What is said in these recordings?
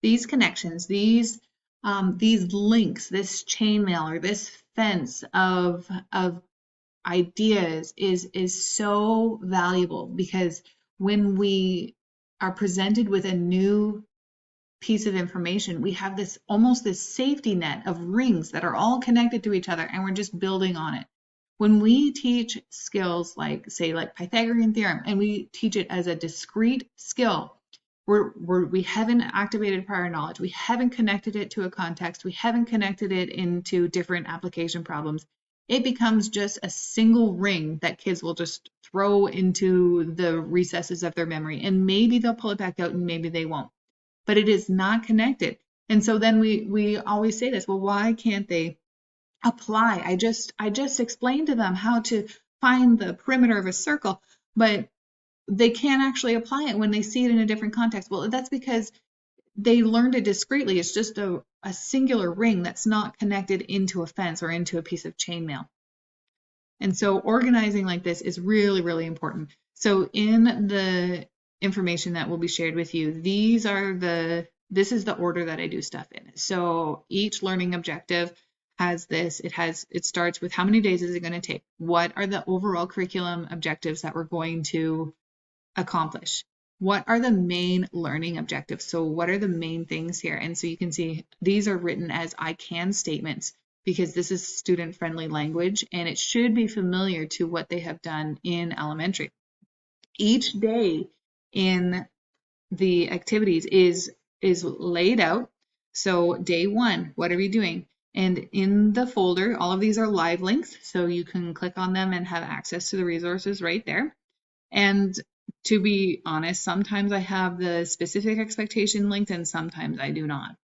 these connections, these links, this chainmail or this fence of ideas is so valuable, because when we are presented with a new piece of information, we have this almost this safety net of rings that are all connected to each other, and we're just building on it. When we teach skills like, say, like Pythagorean theorem, and we teach it as a discrete skill, we haven't activated prior knowledge, we haven't connected it to a context, we haven't connected it into different application problems, it becomes just a single ring that kids will just throw into the recesses of their memory, and maybe they'll pull it back out and maybe they won't, but it is not connected. And so then we always say this, well, why can't they apply? I just explained to them how to find the perimeter of a circle, but they can't actually apply it when they see it in a different context. Well, that's because they learned it discretely. It's just a singular ring that's not connected into a fence or into a piece of chainmail. And so organizing like this is really, really important. So in the information that will be shared with you, this is the order that I do stuff in. So each learning objective has this. It starts with how many days is it going to take? What are the overall curriculum objectives that we're going to accomplish? What are the main learning objectives? So what are the main things here? And so you can see these are written as I can statements, because this is student-friendly language and it should be familiar to what they have done in elementary. Each day in the activities is laid out. So day 1, what are we doing? And in the folder, all of these are live links, so you can click on them and have access to the resources right there. And to be honest, sometimes I have the specific expectation linked and sometimes I do not.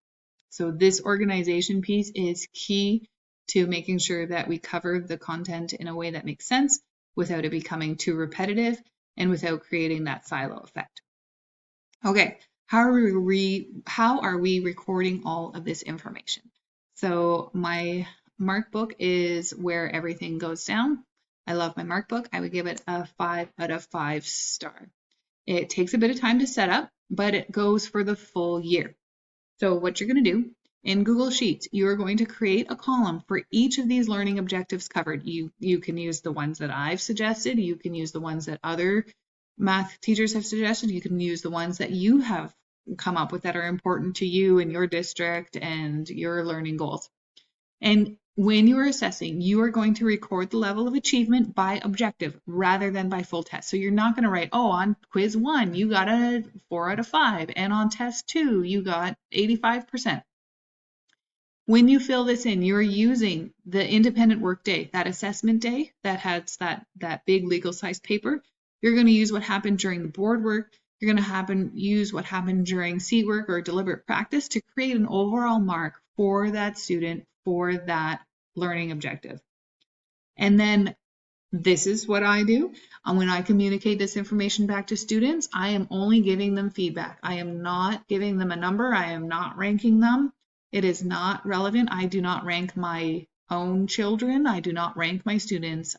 So this organization piece is key to making sure that we cover the content in a way that makes sense without it becoming too repetitive and without creating that silo effect. Okay, how are we recording all of this information? So my mark book is where everything goes down. I love my mark book. I would give it a 5 out of 5 star. It takes a bit of time to set up, but it goes for the full year. So what you're going to do in Google Sheets, you are going to create a column for each of these learning objectives covered. You can use the ones that I've suggested. You can use the ones that other math teachers have suggested. You can use the ones that you have come up with that are important to you and your district and your learning goals. And when you are assessing, you are going to record the level of achievement by objective rather than by full test. So you're not going to write, oh, on quiz 1, you got a 4 out of 5, and on test 2, you got 85%. When you fill this in, you're using the independent work day, that assessment day that has that big legal size paper. You're going to use what happened during the board work. You're going to use what happened during seat work or deliberate practice to create an overall mark for that student for that learning objective. And then this is what I do. When I communicate this information back to students, I am only giving them feedback. I am not giving them a number. I am not ranking them. It is not relevant. I do not rank my own children. I do not rank my students.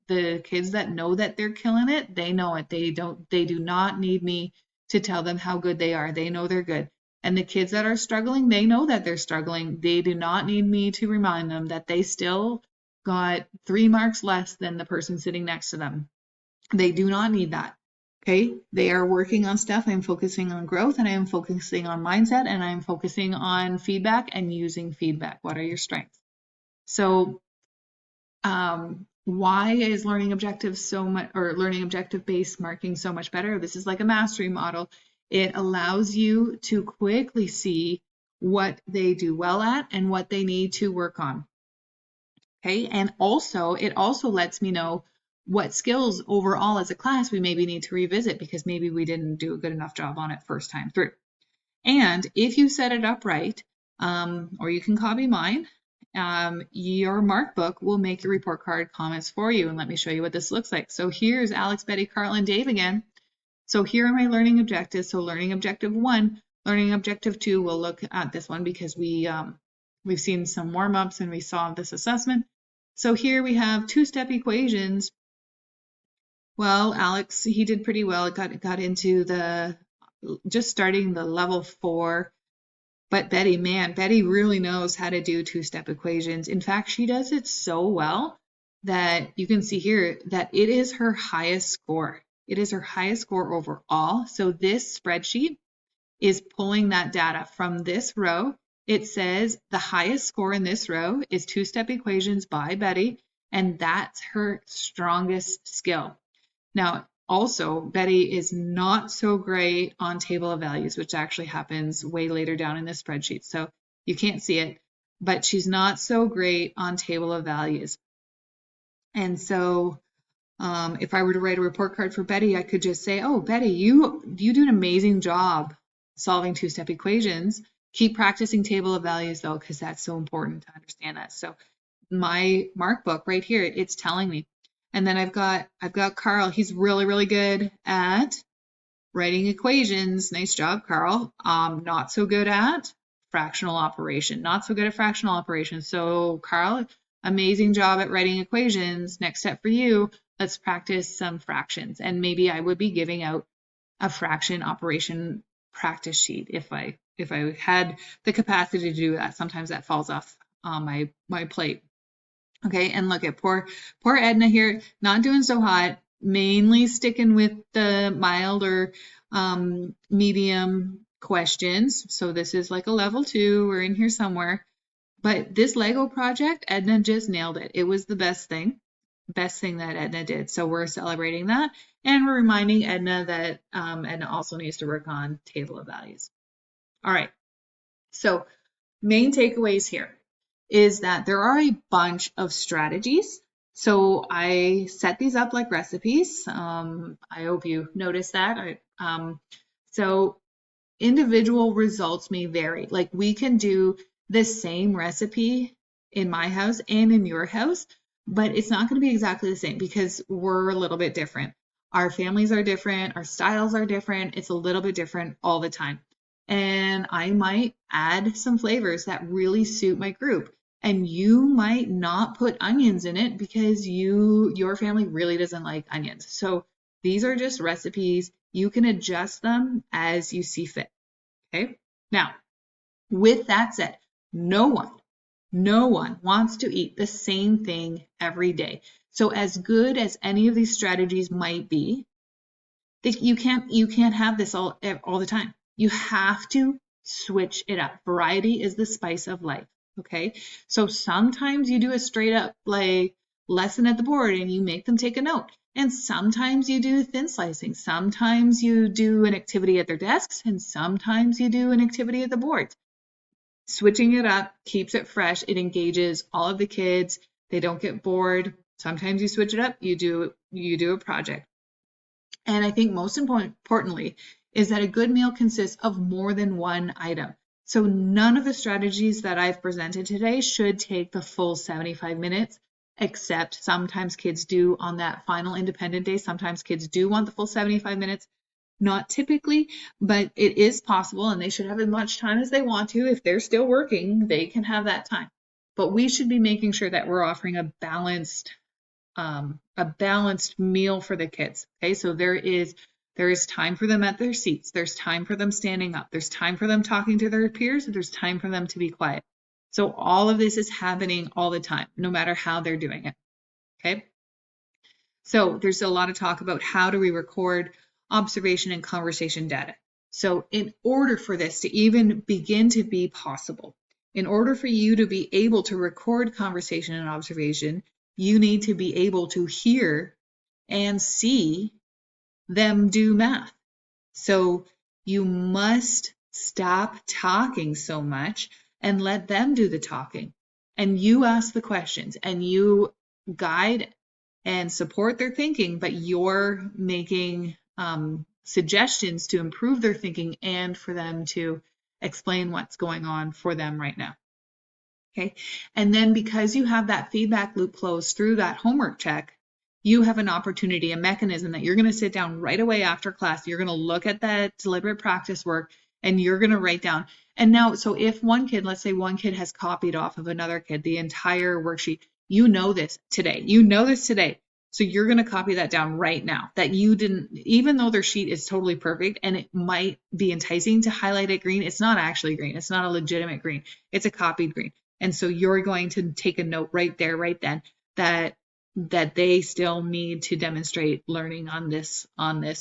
The kids that know that they're killing it, they know it. They do not need me to tell them how good they are. They know they're good. And the kids that are struggling, they know that they're struggling. They do not need me to remind them that they still got 3 marks less than the person sitting next to them. They do not need that. Okay, they are working on stuff. I'm focusing on growth, and I am focusing on mindset, and I'm focusing on feedback and using feedback. What are your strengths? So why is learning objectives so much, or learning objective based marking so much better? This is like a mastery model. It allows you to quickly see what they do well at and what they need to work on. Okay, and also it also lets me know what skills overall as a class we maybe need to revisit because maybe we didn't do a good enough job on it first time through. And if you set it up right, or you can copy mine, your mark book will make your report card comments for you. And let me show you what this looks like. So here's Alex, Betty, Carl, and Dave again. So here are my learning objectives. So learning objective 1, learning objective 2, we'll look at this one because we've seen some warm-ups and we saw this assessment. So here we have 2-step equations. Well, Alex, he did pretty well. It got into just starting the level 4 But Betty, man, Betty really knows how to do two-step equations. In fact, she does it so well that you can see here that it is her highest score. It is her highest score overall. So this spreadsheet is pulling that data from this row. It says the highest score in this row is two-step equations by Betty, and that's her strongest skill. Now, also, Betty is not so great on table of values, which actually happens way later down in the spreadsheet. So you can't see it, but she's not so great on table of values. And so if I were to write a report card for Betty, I could just say, oh, Betty, you do an amazing job solving two-step equations. Keep practicing table of values, though, because that's so important to understand that. So my mark book right here, it's telling me. And then I've got Carl. He's really, really good at writing equations. Nice job, Carl. Not so good at fractional operation. Not so good at fractional operation. So Carl, amazing job at writing equations. Next step for you, let's practice some fractions. And maybe I would be giving out a fraction operation practice sheet if I had the capacity to do that. Sometimes that falls off on my plate. Okay, and look at poor Edna here, not doing so hot, mainly sticking with the mild or medium questions. So this is like a level 2, we're in here somewhere. But this Lego project, Edna just nailed it. It was the best thing that Edna did. So we're celebrating that, and we're reminding Edna that Edna also needs to work on table of values. All right, so main takeaways here is that there are a bunch of strategies. So I set these up like recipes. I hope you noticed that. So individual results may vary. Like we can do the same recipe in my house and in your house, but it's not going to be exactly the same because we're a little bit different. Our families are different, our styles are different. It's a little bit different all the time. And I might add some flavors that really suit my group. And you might not put onions in it because your family really doesn't like onions. So these are just recipes. You can adjust them as you see fit. Okay. Now, with that said, no one wants to eat the same thing every day. So as good as any of these strategies might be, you can't have this all the time. You have to switch it up. Variety is the spice of life. Okay, so sometimes you do a straight up like lesson at the board and you make them take a note. And sometimes you do thin slicing. Sometimes you do an activity at their desks, and sometimes you do an activity at the boards. Switching it up keeps it fresh. It engages all of the kids. They don't get bored. Sometimes you switch it up. You do a project. And I think most importantly is that a good meal consists of more than one item. So none of the strategies that I've presented today should take the full 75 minutes, except sometimes kids do on that final independent day. Sometimes kids do want the full 75 minutes. Not typically, but it is possible, and they should have as much time as they want to. If they're still working, they can have that time. But we should be making sure that we're offering a balanced meal for the kids. Okay, so there is time for them at their seats. There's time for them standing up. There's time for them talking to their peers. There's time for them to be quiet. So all of this is happening all the time, no matter how they're doing it. Okay. So there's a lot of talk about how do we record observation and conversation data. So in order for this to even begin to be possible, in order for you to be able to record conversation and observation, you need to be able to hear and see them do math. So you must stop talking so much and let them do the talking. And you ask the questions and you guide and support their thinking, but you're making suggestions to improve their thinking and for them to explain what's going on for them right now. Okay, and then because you have that feedback loop closed through that homework check, you have an opportunity, a mechanism that you're going to sit down right away after class. You're going to look at that deliberate practice work and you're going to write down. And now, so if one kid, let's say one kid has copied off of another kid the entire worksheet, you know this today. So you're going to copy that down right now, that you didn't, even though their sheet is totally perfect and it might be enticing to highlight it green, it's not actually green. It's not a legitimate green. It's a copied green. And so you're going to take a note right there, right then, that they still need to demonstrate learning on this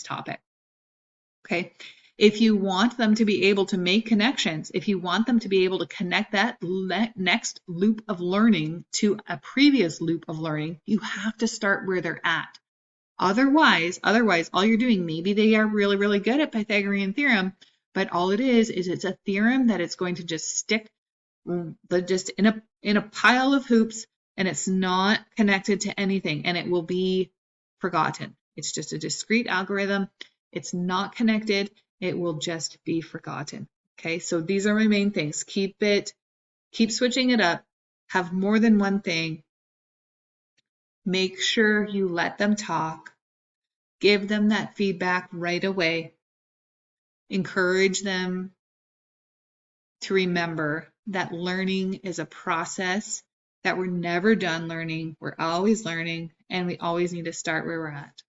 topic. Okay. If you want them to be able to make connections, if you want them to be able to connect that next loop of learning to a previous loop of learning, you have to start where they're at. Otherwise, all you're doing, maybe they are really, really good at Pythagorean theorem, but all it is it's a theorem that it's going to just stick just in a pile of hoops, and it's not connected to anything, and it will be forgotten. It's just a discrete algorithm. It's not connected. It will just be forgotten. Okay, so these are my main things. Keep switching it up. Have more than one thing. Make sure you let them talk. Give them that feedback right away. Encourage them to remember that learning is a process, that we're never done learning. We're always learning, and we always need to start where we're at.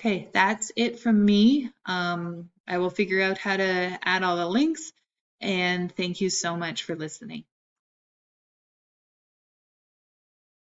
Okay, that's it from me. I will figure out how to add all the links, and thank you so much for listening.